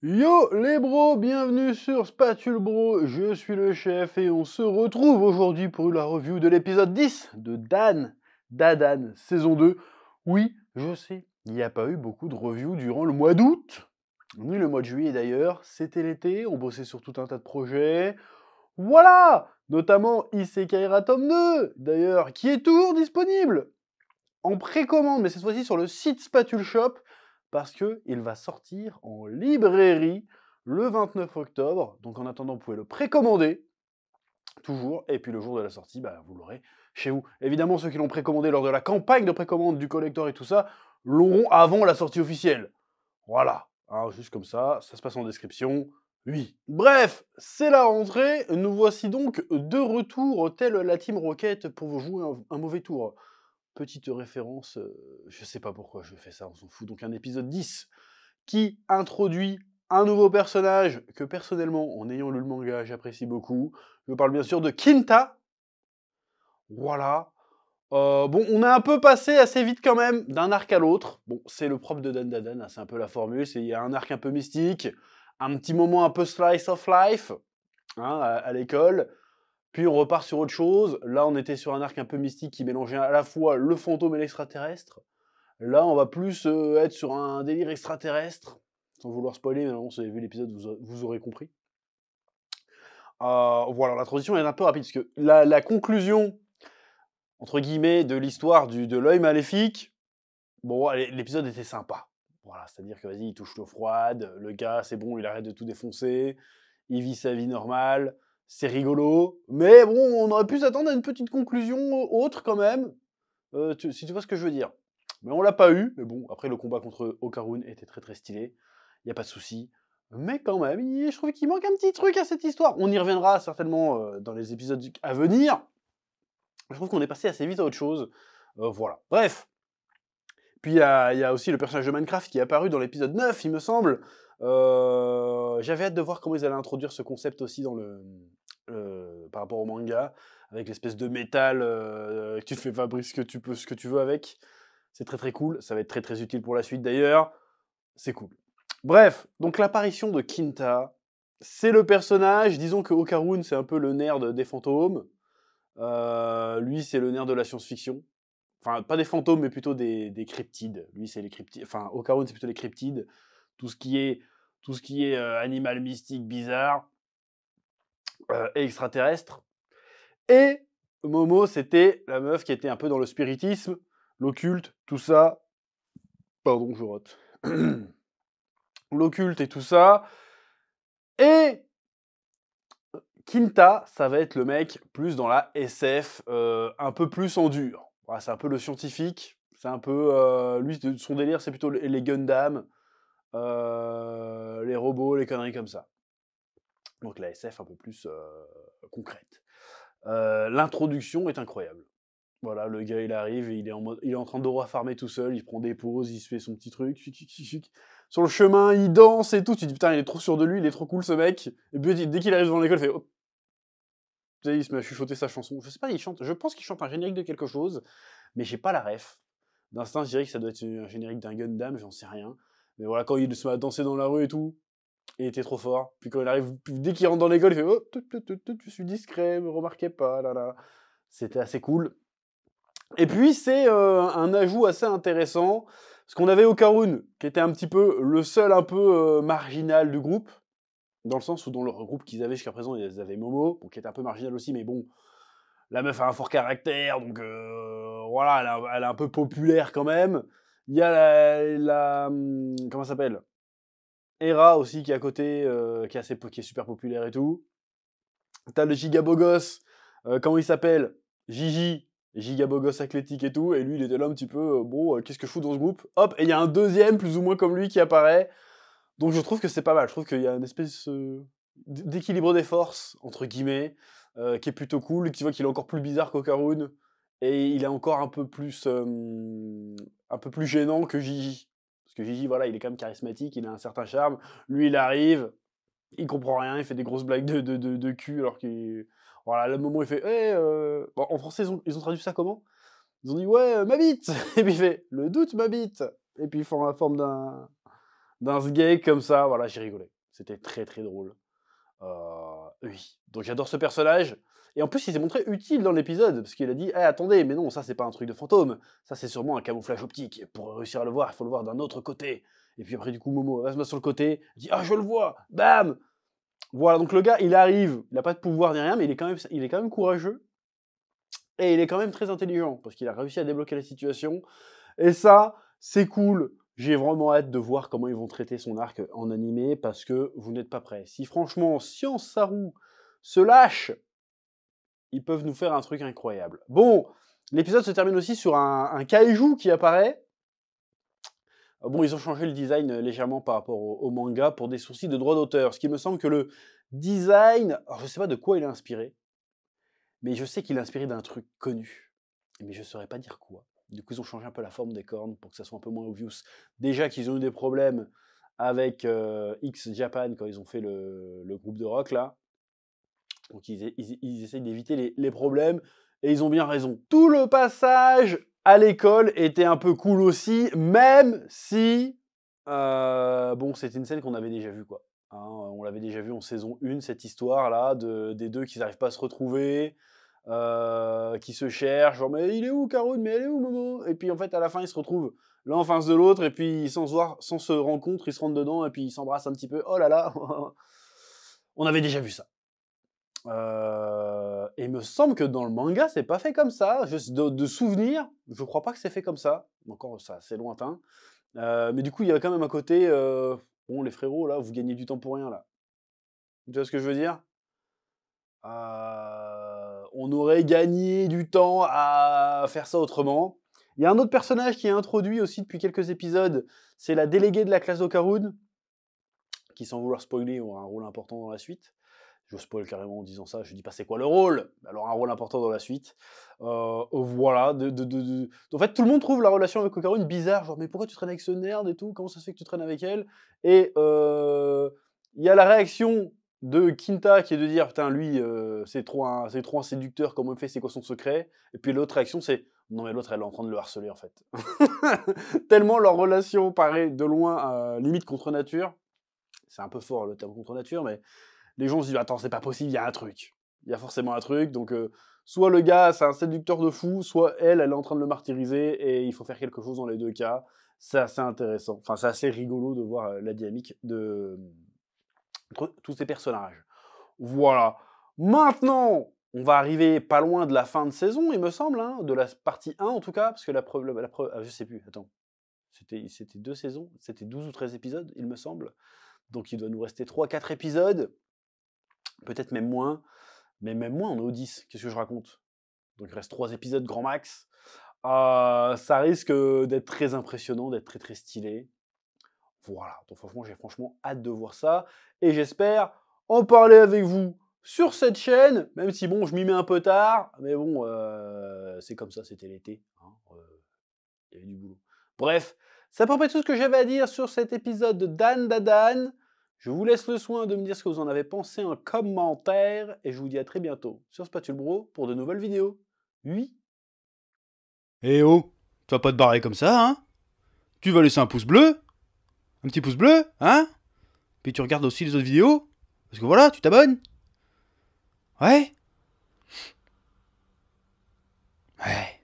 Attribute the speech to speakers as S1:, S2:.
S1: Yo les bros, bienvenue sur Spatule Bro, je suis le chef et on se retrouve aujourd'hui pour la review de l'épisode 10 de Dadan, saison 2. Oui, je sais, il n'y a pas eu beaucoup de reviews durant le mois d'août, ni le mois de juillet d'ailleurs, c'était l'été, on bossait sur tout un tas de projets. Voilà, notamment Isekai tome 2, d'ailleurs, qui est toujours disponible en précommande, mais cette fois-ci sur le site Spatule Shop, parce qu'il va sortir en librairie le 29 octobre. Donc en attendant, vous pouvez le précommander, toujours, et puis le jour de la sortie, vous l'aurez chez vous. Évidemment, ceux qui l'ont précommandé lors de la campagne de précommande du collector et tout ça, l'auront avant la sortie officielle. Voilà, alors, juste comme ça se passe en description. Oui. Bref, c'est la rentrée, nous voici donc de retour, telle la Team Rocket, pour vous jouer un mauvais tour. Petite référence, je sais pas pourquoi je fais ça, on s'en fout. Donc un épisode 10 qui introduit un nouveau personnage que personnellement, en ayant lu le manga, j'apprécie beaucoup. Je parle bien sûr de Kinta. Voilà. Bon, on a un peu passé assez vite quand même d'un arc à l'autre. Bon, c'est le propre de Dan Dadan, hein, c'est un peu la formule. Il y a un arc un peu mystique, un petit moment un peu slice of life, hein, à l'école. Puis on repart sur autre chose. Là, on était sur un arc un peu mystique qui mélangeait à la fois le fantôme et l'extraterrestre. Là, on va plus être sur un délire extraterrestre. Sans vouloir spoiler, mais non, si vous avez vu l'épisode, vous aurez compris. Voilà, la transition est un peu rapide, parce que la conclusion, entre guillemets, de l'histoire de l'œil maléfique, bon, l'épisode était sympa. Voilà, c'est-à-dire que vas-y, il touche l'eau froide, le gars, c'est bon, il arrête de tout défoncer, il vit sa vie normale, c'est rigolo, mais bon, on aurait pu s'attendre à une petite conclusion autre quand même, si tu vois ce que je veux dire. Mais on l'a pas eu, mais bon, après le combat contre Okarun était très très stylé, y a pas de souci. Mais quand même, je trouve qu'il manque un petit truc à cette histoire. On y reviendra certainement dans les épisodes à venir. Je trouve qu'on est passé assez vite à autre chose. Voilà. Bref, puis il y a aussi le personnage de Minecraft qui est apparu dans l'épisode 9, il me semble. J'avais hâte de voir comment ils allaient introduire ce concept aussi par rapport au manga, avec l'espèce de métal que tu te fais fabriquer ce que tu veux avec. C'est très très cool, ça va être très très utile pour la suite d'ailleurs. C'est cool. Bref, donc l'apparition de Kinta, c'est le personnage, disons que Okarun c'est un peu le nerd des fantômes. Lui c'est le nerd de la science-fiction. Enfin, pas des fantômes, mais plutôt des cryptides. Lui, c'est les cryptides. Enfin, Okarun, c'est plutôt les cryptides. Tout ce qui est animal mystique bizarre et extraterrestre. Et Momo, c'était la meuf qui était un peu dans le spiritisme, l'occulte, tout ça. Pardon, je rote. L'occulte et tout ça. Et Kinta, ça va être le mec plus dans la SF, un peu plus en dur. Voilà, c'est un peu le scientifique. C'est un peu. Lui, son délire, c'est plutôt les Gundam. Les robots, les conneries comme ça. Donc la SF un peu plus concrète. L'introduction est incroyable. Voilà, le gars il arrive, et il est en train de farmer tout seul, il prend des pauses, il se fait son petit truc. Sur le chemin, il danse et tout. Tu te dis putain, il est trop sûr de lui, il est trop cool ce mec. Et puis dès qu'il arrive devant l'école, il fait hop. Il se met à chuchoter sa chanson. Je sais pas, il chante. Je pense qu'il chante un générique de quelque chose, mais j'ai pas la ref. D'instinct, je dirais que ça doit être un générique d'un Gundam, j'en sais rien. Mais voilà, quand il se met à danser dans la rue et tout, il était trop fort. Puis quand il arrive, dès qu'il rentre dans l'école, il fait oh, je suis discret, me remarquez pas, là là. C'était assez cool. Et puis c'est un ajout assez intéressant, parce qu'on avait Okarun, qui était un petit peu le seul un peu marginal du groupe, dans le sens où dans le groupe qu'ils avaient jusqu'à présent, ils avaient Momo, bon, qui était un peu marginal aussi, mais bon, la meuf a un fort caractère, donc voilà, elle est un peu populaire quand même. Il y a comment ça s'appelle, Hera aussi qui est à côté, qui est super populaire et tout. T'as le gigabogos, comment il s'appelle, Gigi, gigabogos athlétique et tout, et lui il était là un petit peu, bon, qu'est-ce que je fous dans ce groupe. Hop, et il y a un deuxième plus ou moins comme lui qui apparaît. Donc je trouve que c'est pas mal, je trouve qu'il y a une espèce d'équilibre des forces, entre guillemets, qui est plutôt cool. Tu vois qu'il est encore plus bizarre qu'Okarun, et il est encore un peu plus gênant que Gigi. Parce que Gigi, voilà, il est quand même charismatique, il a un certain charme. Lui, il arrive, il comprend rien, il fait des grosses blagues de cul, alors qu'il... Voilà, le moment où il fait hey, bon, en français, ils ont traduit ça comment? Ils ont dit « Ouais, ma bite !» Et puis il fait « Le doute, ma bite !» Et puis il forme la forme d'un sgeg comme ça. Voilà, j'ai rigolé. C'était très très drôle. Oui, donc j'adore ce personnage. Et en plus, il s'est montré utile dans l'épisode, parce qu'il a dit, attendez, mais non, ça c'est pas un truc de fantôme, ça c'est sûrement un camouflage optique. Pour réussir à le voir, il faut le voir d'un autre côté. Et puis après, du coup, Momo va se mettre sur le côté, il dit, je le vois, bam. Voilà, donc le gars, il arrive, il n'a pas de pouvoir ni rien, mais il est quand même courageux. Et il est quand même très intelligent, parce qu'il a réussi à débloquer la situation. Et ça, c'est cool. J'ai vraiment hâte de voir comment ils vont traiter son arc en animé, parce que vous n'êtes pas prêts. Si franchement, Science Saru se lâche, ils peuvent nous faire un truc incroyable. Bon, l'épisode se termine aussi sur un kaiju qui apparaît. Bon, ils ont changé le design légèrement par rapport au manga pour des soucis de droit d'auteur. Ce qui me semble que le design, alors je sais pas de quoi il est inspiré, mais je sais qu'il est inspiré d'un truc connu. Mais je saurais pas dire quoi. Du coup, ils ont changé un peu la forme des cornes pour que ça soit un peu moins obvious. Déjà qu'ils ont eu des problèmes avec X Japan quand ils ont fait le groupe de rock là. Donc ils essayent d'éviter les problèmes, et ils ont bien raison. Tout le passage à l'école était un peu cool aussi, même si, bon, c'était une scène qu'on avait déjà vue, quoi. Hein, on l'avait déjà vue en saison 1, cette histoire-là, des deux qui n'arrivent pas à se retrouver, qui se cherchent, genre, mais il est où Karun, mais elle est où Momo? Et puis en fait, à la fin, ils se retrouvent l'un en face de l'autre, et puis sans se rencontrent, ils se rentrent dedans, et puis ils s'embrassent un petit peu. Oh là là. On avait déjà vu ça. Et il me semble que dans le manga, c'est pas fait comme ça. De souvenir, je crois pas que c'est fait comme ça. Encore, ça, c'est lointain. Mais du coup, il y a quand même un côté, bon, les frérots, là, vous gagnez du temps pour rien, là. Tu vois ce que je veux dire? On aurait gagné du temps à faire ça autrement. Il y a un autre personnage qui est introduit aussi depuis quelques épisodes, c'est la déléguée de la classe d'Okarun, qui, sans vouloir spoiler, aura un rôle important dans la suite. Je spoil carrément en disant ça, je dis pas c'est quoi le rôle, alors un rôle important dans la suite. Voilà, en fait tout le monde trouve la relation avec Okarun bizarre, genre mais pourquoi tu traînes avec ce nerd et tout, comment ça se fait que tu traînes avec elle? Et il y a la réaction de Kinta qui est de dire putain lui c'est trop un séducteur, comment il fait, c'est quoi son secret? Et puis l'autre réaction c'est non mais l'autre elle est en train de le harceler en fait. Tellement leur relation paraît de loin limite contre nature. C'est un peu fort le terme contre nature, mais les gens se disent « Attends, c'est pas possible, il y a un truc. Il y a forcément un truc. » Donc, soit le gars, c'est un séducteur de fou, soit elle est en train de le martyriser, et il faut faire quelque chose dans les deux cas. C'est assez intéressant. Enfin, c'est assez rigolo de voir la dynamique entre tous ces personnages. Voilà. Maintenant, on va arriver pas loin de la fin de saison, il me semble, hein, de la partie 1 en tout cas, parce que la preuve, je sais plus, attends. C'était 2 saisons, c'était 12 ou 13 épisodes, il me semble. Donc il doit nous rester 3-4 épisodes. Peut-être même moins, mais même moins, on est au 10, qu'est-ce que je raconte? Donc il reste 3 épisodes grand max. Ça risque d'être très impressionnant, d'être très très stylé. Voilà, donc franchement, j'ai franchement hâte de voir ça, et j'espère en parler avec vous sur cette chaîne, même si bon, je m'y mets un peu tard, mais bon, c'est comme ça, c'était l'été, hein, il y avait du boulot. Bref, c'est à peu près tout ce que j'avais à dire sur cet épisode de Dan Dadan. Je vous laisse le soin de me dire ce que vous en avez pensé en commentaire, et je vous dis à très bientôt sur Spatule Bro pour de nouvelles vidéos. Oui.
S2: Eh oh, tu vas pas te barrer comme ça, hein? Tu vas laisser un pouce bleu? Un petit pouce bleu, hein? Puis tu regardes aussi les autres vidéos? Parce que voilà, tu t'abonnes? Ouais? Ouais.